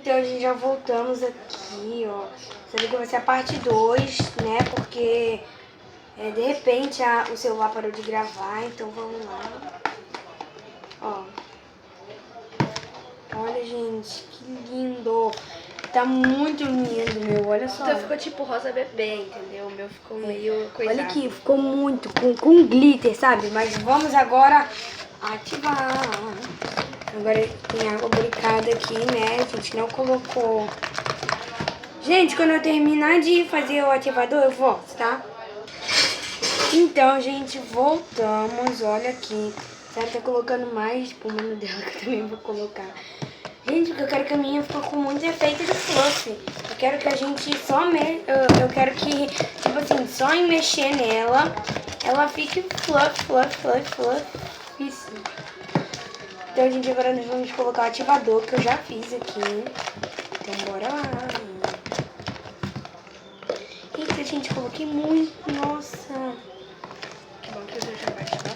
Então, a gente já voltamos aqui, ó. Você vê que vai ser a parte 2, né? Porque de repente o celular parou de gravar, então vamos lá. Ó. Olha, gente, que lindo. Tá muito lindo, meu. Olha só. Então ficou tipo rosa bebê, entendeu? O meu ficou meio coisado. Olha aqui, ficou muito com glitter, sabe? Mas vamos agora ativar. Agora tem água bricada aqui, né? A gente não colocou. Gente, quando eu terminar de fazer o ativador, eu volto, tá? Então, gente, voltamos. Olha aqui. Ela tá colocando mais espuma no dela, que eu também vou colocar. Gente, porque eu quero que a minha fique com muito efeito de fluff. Eu quero que a gente só eu quero que, tipo assim, só em mexer nela, ela fique fluff. Isso. Então, gente, agora nós vamos colocar o ativador, que eu já fiz aqui. Então, bora lá. Eita, gente, coloquei muito. Nossa. Que bom que eu já vai ativar.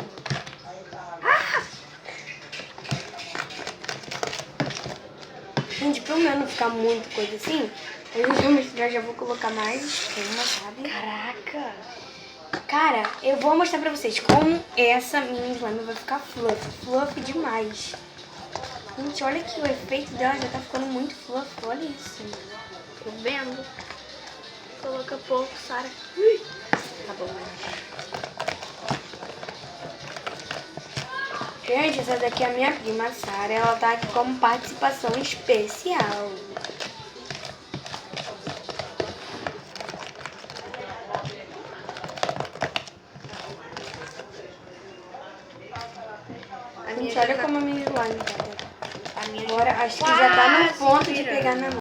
Gente, pra eu não ficar muito coisa assim, eu já vou colocar mais espuma, sabe? Caraca! Cara, eu vou mostrar pra vocês como essa minha slime vai ficar fluff demais. Gente, olha aqui, o efeito dela já tá ficando muito fluff, olha isso. Tô vendo. Coloca pouco, Sara. Tá bom, Gente, essa daqui é a minha prima, Sara. Ela tá aqui como participação especial. Gente, olha como a minha slime tá. A minha Agora acho que já tá no ponto de virando. pegar na mão.